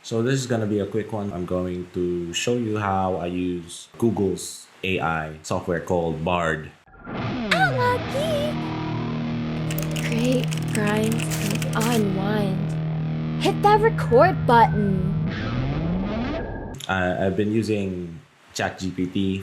So this is going to be a quick one. I'm going to show you how I use Google's AI software called Bard. Lucky! Create, grind, and unwind. Hit that record button. I've been using ChatGPT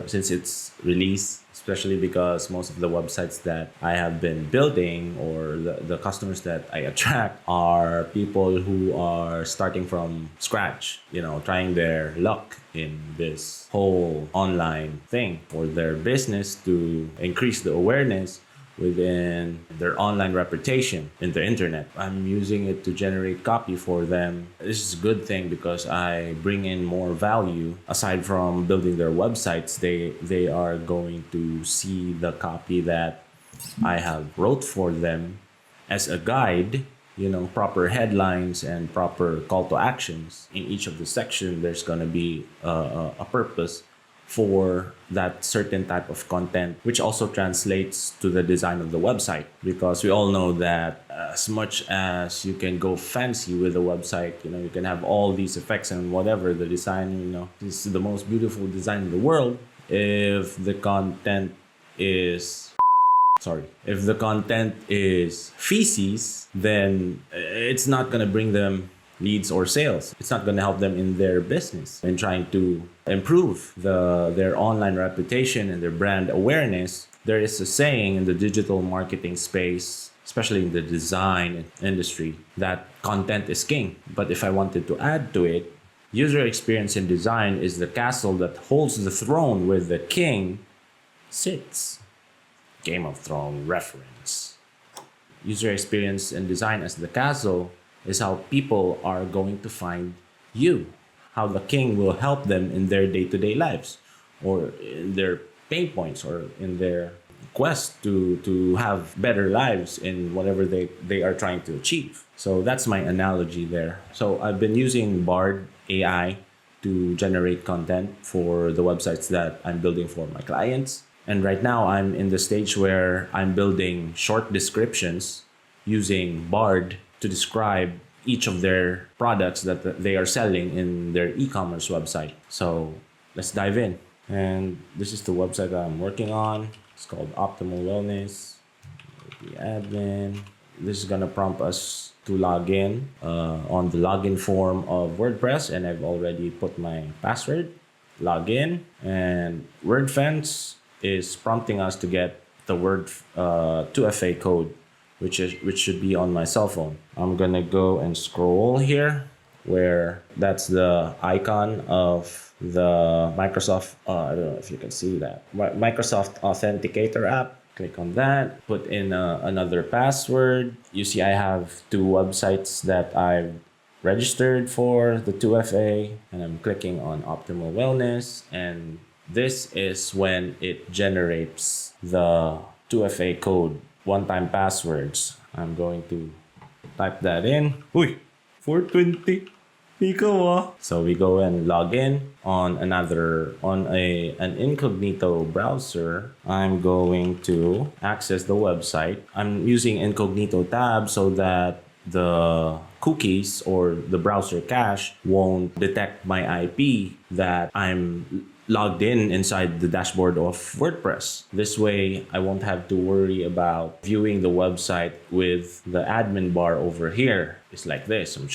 since its release, especially because most of the websites that I have been building or the customers that I attract are people who are starting from scratch, trying their luck in this whole online thing for their business to increase the awareness within their online reputation in the internet. I'm using it to generate copy for them. This is a good thing because I bring in more value. Aside from building their websites, they are going to see the copy that I have wrote for them as a guide, proper headlines and proper call to actions. In each of the section, there's going to be a purpose for that certain type of content, which also translates to the design of the website. Because we all know that as much as you can go fancy with a website, you can have all these effects and whatever, the design, this is the most beautiful design in the world. If the content is feces, then it's not going to bring them leads or sales. It's not going to help them in their business in trying to improve their online reputation and their brand awareness. There is a saying in the digital marketing space, especially in the design industry, that content is king. But if I wanted to add to it, user experience in design is the castle that holds the throne where the king sits. Game of Thrones reference. User experience in design as the castle is how people are going to find you, how the king will help them in their day-to-day lives or in their pain points or in their quest to have better lives in whatever they are trying to achieve. So that's my analogy there. So I've been using Bard AI to generate content for the websites that I'm building for my clients. And right now I'm in the stage where I'm building short descriptions using Bard to describe each of their products that they are selling in their e-commerce website. So let's dive in. And this is the website that I'm working on. It's called Optimal Wellness. The admin. This is gonna prompt us to log in on the login form of WordPress, and I've already put my password. Log in, and WordFence is prompting us to get the word 2FA code, which should be on my cell phone. I'm gonna go and scroll here where that's the icon of the Microsoft, I don't know if you can see that, Microsoft Authenticator app. Click on that, put in another password. You see I have two websites that I've registered for the 2FA, and I'm clicking on Optimal Wellness, and this is when it generates the 2FA code, one-time passwords. I'm going to type that in. Uy, 420. So we go and log in on an incognito browser. I'm going to access the website. I'm using incognito tab so that the cookies or the browser cache won't detect my IP that I'm logged in inside the dashboard of WordPress. This way, I won't have to worry about viewing the website with the admin bar over here. It's like this. I'm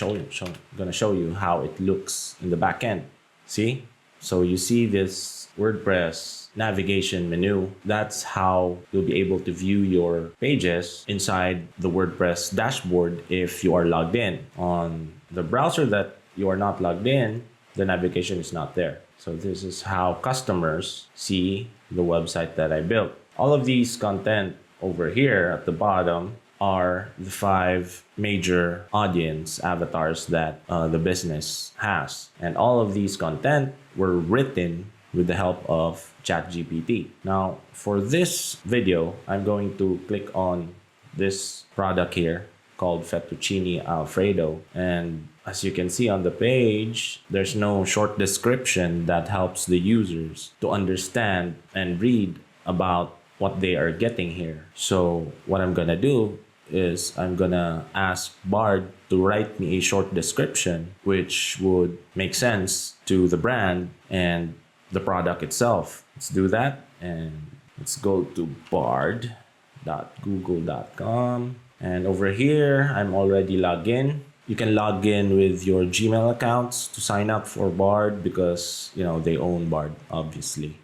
gonna show you how it looks in the back end. See? So you see this WordPress navigation menu. That's how you'll be able to view your pages inside the WordPress dashboard if you are logged in. On the browser that you are not logged in, the navigation is not there. So this is how customers see the website that I built. All of these content over here at the bottom are the 5 major audience avatars that the business has. And all of these content were written with the help of ChatGPT. Now, for this video, I'm going to click on this product here called Fettuccine Alfredo. And as you can see on the page, there's no short description that helps the users to understand and read about what they are getting here. So what I'm gonna do is I'm gonna ask Bard to write me a short description which would make sense to the brand and the product itself. Let's do that, and let's go to bard.google.com, and over here I'm already logged in. You can log in with your Gmail accounts to sign up for Bard because they own Bard, obviously.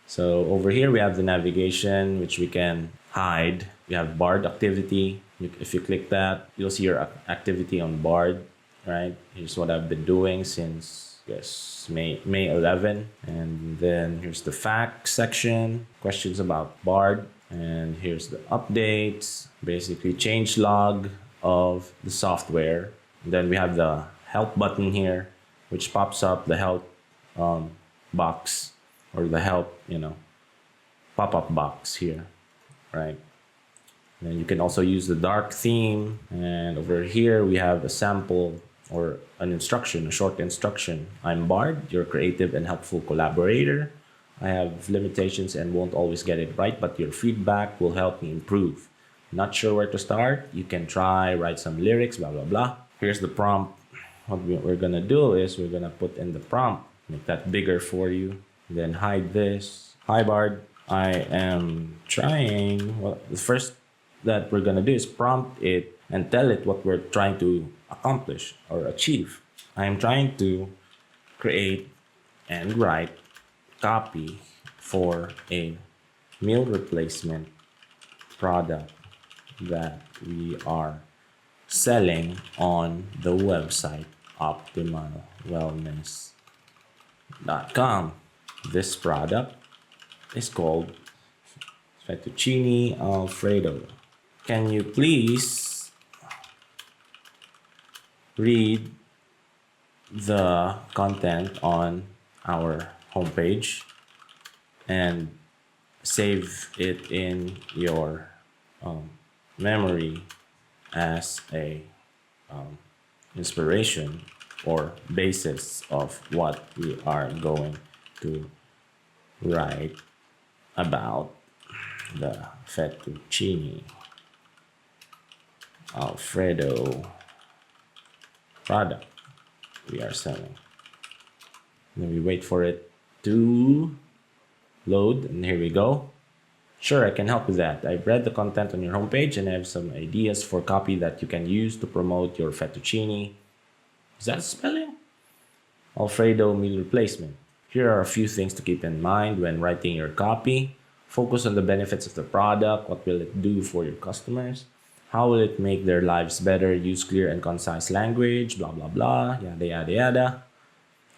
So over here we have the navigation, which we can hide. We have Bard activity. If you click that, you'll see your activity on Bard, right? Here's what I've been doing since May 11. And then here's the facts section, questions about Bard. And here's the updates, basically change log of the software. And then we have the help button here, which pops up the help box, or the help, pop-up box here, right? And then you can also use the dark theme. And over here we have a sample, or an instruction, a short instruction. I'm Bard, your creative and helpful collaborator. I have limitations and won't always get it right, but your feedback will help me improve. Not sure where to start? You can try, write some lyrics, blah, blah, blah. Here's the prompt. What we're gonna do is we're gonna put in the prompt, make that bigger for you, then hide this. Hi Bard, I am trying, the first that we're gonna do is prompt it and tell it what we're trying to accomplish or achieve. I am trying to create and write copy for a meal replacement product that we are selling on the website optimalwellness.com. This product is called fettuccine alfredo. Can you please read the content on our homepage and save it in your memory as a inspiration or basis of what we are going to write about the fettuccine alfredo product we are selling. Then we wait for it to load, and here we go. Sure, I can help with that. I've read the content on your homepage and I have some ideas for copy that you can use to promote your fettuccine. Is that spelling? Alfredo meal replacement. Here are a few things to keep in mind when writing your copy. Focus on the benefits of the product. What will it do for your customers? How will it make their lives better? Use clear and concise language, blah, blah, blah, yada, yada, yada.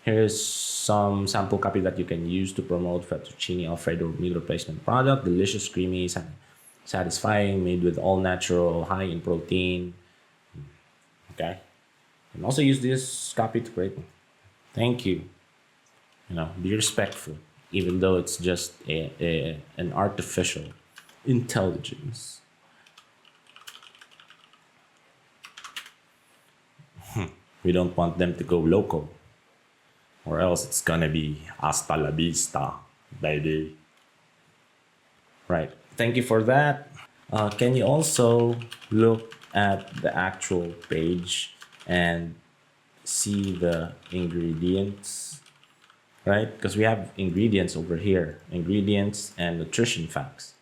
Here's some sample copy that you can use to promote fettuccine alfredo meal replacement product. Delicious, creamy, satisfying, made with all natural, high in protein. Okay. You can also use this copy to create. Thank you. Be respectful, even though it's just an artificial intelligence. We don't want them to go local, or else it's gonna be hasta la vista, baby. Right. Thank you for that. Can you also look at the actual page and see the ingredients? Right? Because we have ingredients over here, ingredients and nutrition facts,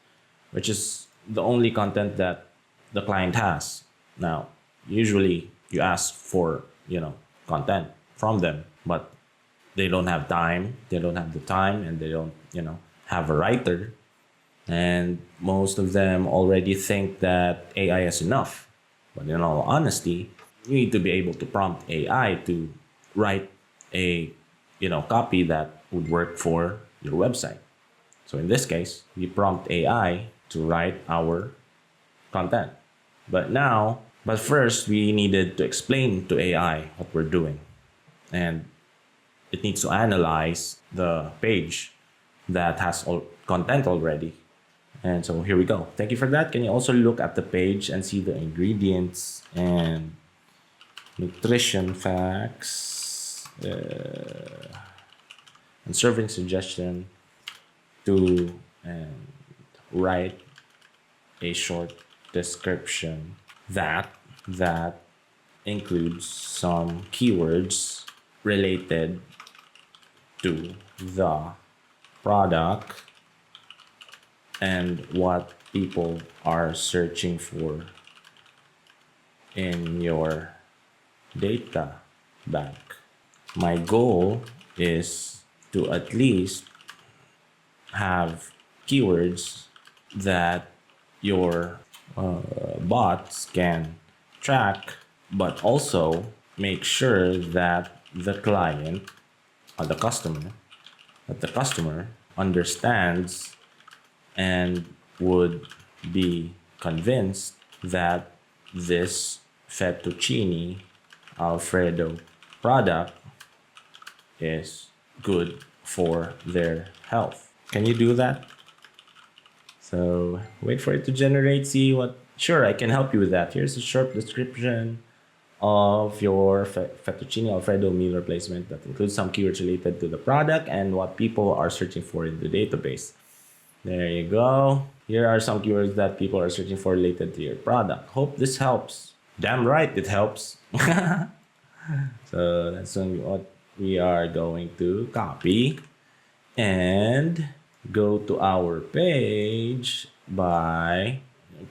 which is the only content that the client has. Now, usually you ask for, content from them, but they don't have time. They don't have the time, and they don't, have a writer. And most of them already think that AI is enough. But in all honesty, you need to be able to prompt AI to write a, copy that would work for your website. So in this case, we prompt AI to write our content. But first we needed to explain to AI what we're doing. And it needs to analyze the page that has content already. And so here we go. Thank you for that. Can you also look at the page and see the ingredients and nutrition facts and serving suggestion to write a short description that includes some keywords related to the product and what people are searching for in your data bank. My goal is to at least have keywords that your bots can track, but also make sure that the client or the customer understands and would be convinced that this fettuccine Alfredo product is good for their health. Can you do that? So wait for it to generate, see what, sure, I can help you with that. Here's a short description of your fettuccine Alfredo meal replacement that includes some keywords related to the product and what people are searching for in the database. There you go. Here are some keywords that people are searching for related to your product. Hope this helps. Damn right it helps. So that's what we are going to copy and go to our page by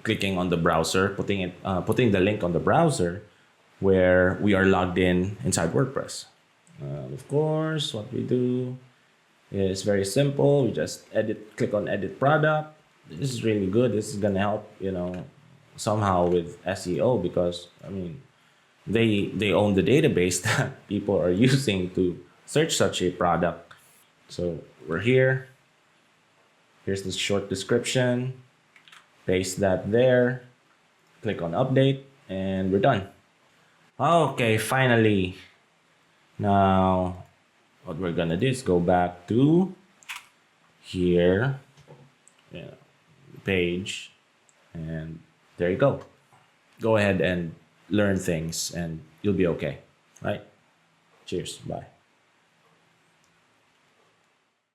clicking on the browser, putting the link on the browser where we are logged in inside WordPress. Of course, what we do is very simple. We just click on edit product. This is really good. This is gonna help, somehow with SEO, because they own the database that people are using to search such a product. So we're here. Here's the short description. Paste that there. Click on update and we're done. Okay, finally. Now, what we're gonna do is go back to here, the page, and there you go. Go ahead and learn things and you'll be okay, right? Cheers, bye.